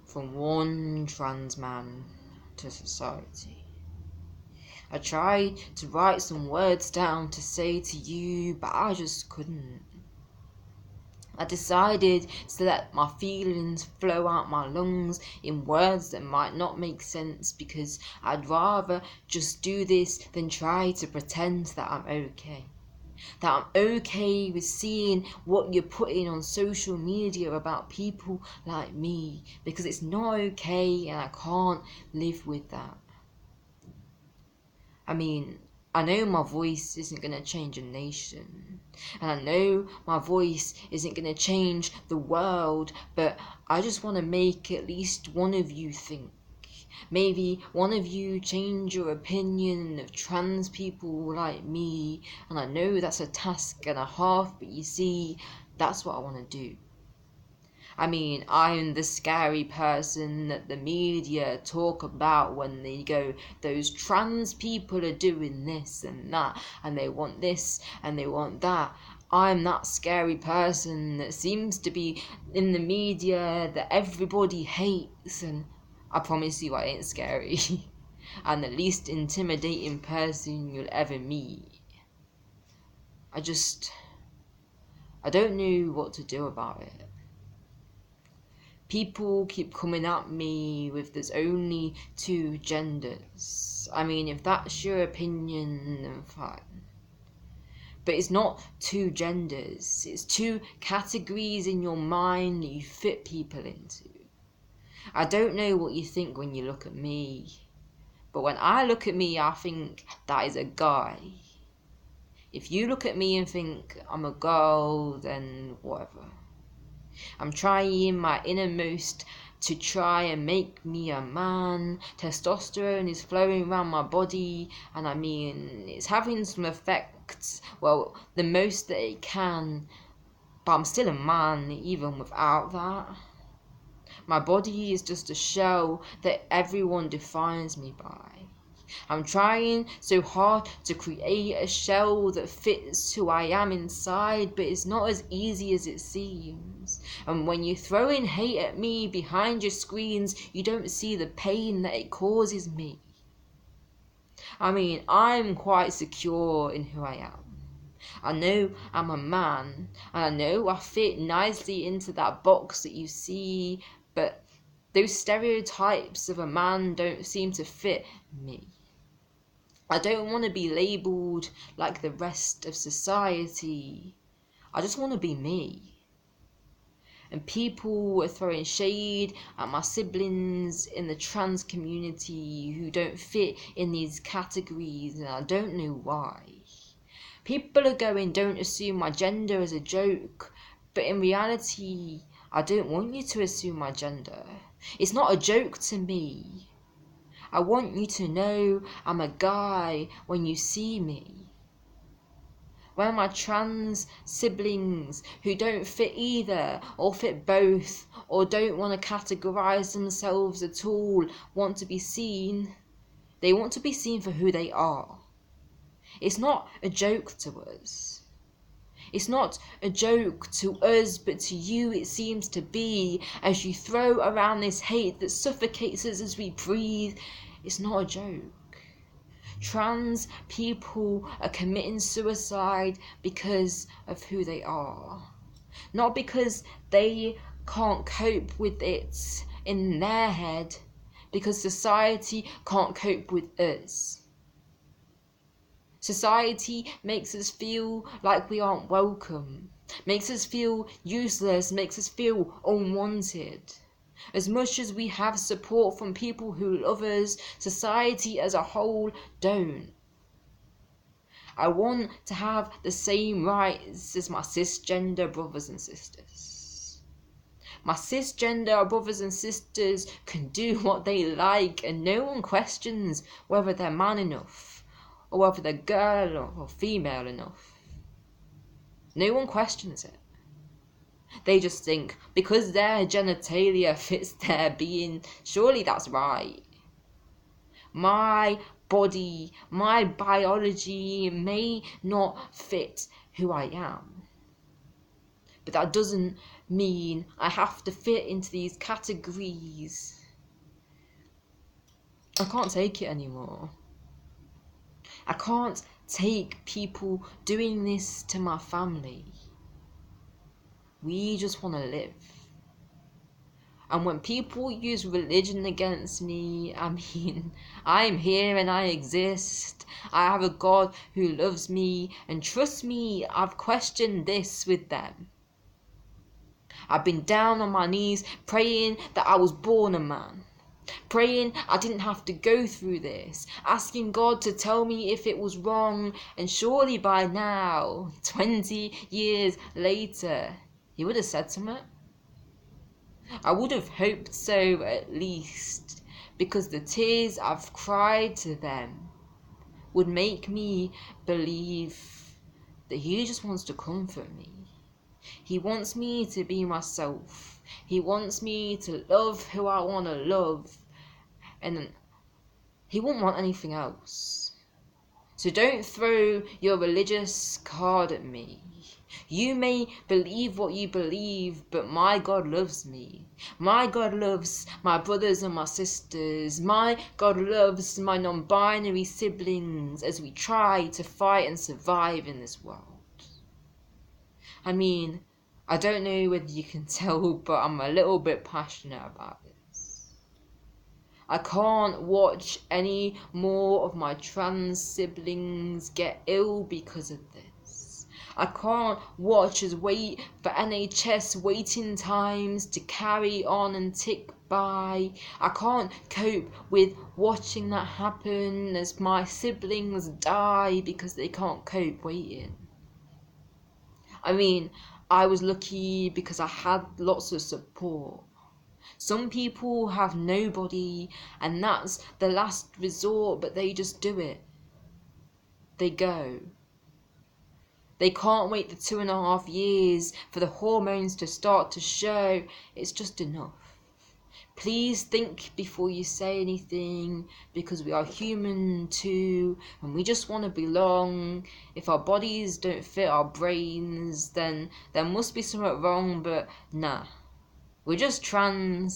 from one trans man to society. I tried to write some words down to say to you, but I just couldn't. I decided to let my feelings flow out my lungs in words that might not make sense, because I'd rather just do this than try to pretend that I'm okay. That I'm okay with seeing what you're putting on social media about people like me, because it's not okay and I can't live with that. I mean, I know my voice isn't going to change a nation, and I know my voice isn't going to change the world, but I just want to make at least one of you think. Maybe one of you change your opinion of trans people like me, and I know that's a task and a half, but you see, that's what I want to do. I mean, I'm the scary person that the media talk about when they go, those trans people are doing this and that, and they want this and they want that. I'm that scary person that seems to be in the media that everybody hates, and I promise you I ain't scary. I'm the least intimidating person you'll ever meet. I don't know what to do about it. People keep coming at me with there's only two genders. I mean, if that's your opinion, then fine. But it's not two genders. It's two categories in your mind that you fit people into. I don't know what you think when you look at me, but when I look at me, I think that is a guy. If you look at me and think I'm a girl, then whatever. I'm trying my innermost to try and make me a man. Testosterone is flowing around my body, and I mean, it's having some effects, well, the most that it can, but I'm still a man even without that. My body is just a shell that everyone defines me by. I'm trying so hard to create a shell that fits who I am inside, but it's not as easy as it seems. And when you throw in hate at me behind your screens, you don't see the pain that it causes me. I mean, I'm quite secure in who I am. I know I'm a man, and I know I fit nicely into that box that you see, but those stereotypes of a man don't seem to fit me. I don't want to be labelled like the rest of society. I just want to be me. And people were throwing shade at my siblings in the trans community who don't fit in these categories, and I don't know why. People are going, don't assume my gender as a joke, but in reality, I don't want you to assume my gender. It's not a joke to me. I want you to know I'm a guy when you see me. When my trans siblings who don't fit either, or fit both, or don't want to categorize themselves at all, want to be seen, they want to be seen for who they are. It's not a joke to us. It's not a joke to us, but to you it seems to be, as you throw around this hate that suffocates us as we breathe. It's not a joke. Trans people are committing suicide because of who they are. Not because they can't cope with it in their head, because society can't cope with us. Society makes us feel like we aren't welcome, makes us feel useless, makes us feel unwanted. As much as we have support from people who love us, society as a whole don't. I want to have the same rights as my cisgender brothers and sisters. My cisgender brothers and sisters can do what they like, and no one questions whether they're man enough, or whether they're girl or female enough. No one questions it. They just think because their genitalia fits their being, surely that's right. My body, my biology may not fit who I am, but that doesn't mean I have to fit into these categories. I can't take it anymore. I can't take people doing this to my family. We just want to live. And when people use religion against me, I mean, I'm here and I exist. I have a God who loves me, and trust me, I've questioned this with them. I've been down on my knees praying that I was born a man. Praying I didn't have to go through this, asking God to tell me if it was wrong, and surely by now, 20 years later, He would have said something. I would have hoped so at least, because the tears I've cried to them would make me believe that He just wants to comfort me. He wants me to be myself. He wants me to love who I want to love, and He won't want anything else. So don't throw your religious card at me. You may believe what you believe, but my God loves me. My God loves my brothers and my sisters. My God loves my non-binary siblings as we try to fight and survive in this world. I mean, I don't know whether you can tell, but I'm a little bit passionate about this. I can't watch any more of my trans siblings get ill because of this. I can't watch us wait for NHS waiting times to carry on and tick by. I can't cope with watching that happen as my siblings die because they can't cope waiting. I mean, I was lucky because I had lots of support. Some people have nobody, and that's the last resort, but they just do it. They go. They can't wait the 2.5 years for the hormones to start to show. It's just enough. Please think before you say anything, because we are human too, and we just want to belong. If our bodies don't fit our brains, then there must be something wrong, but nah. We're just trans.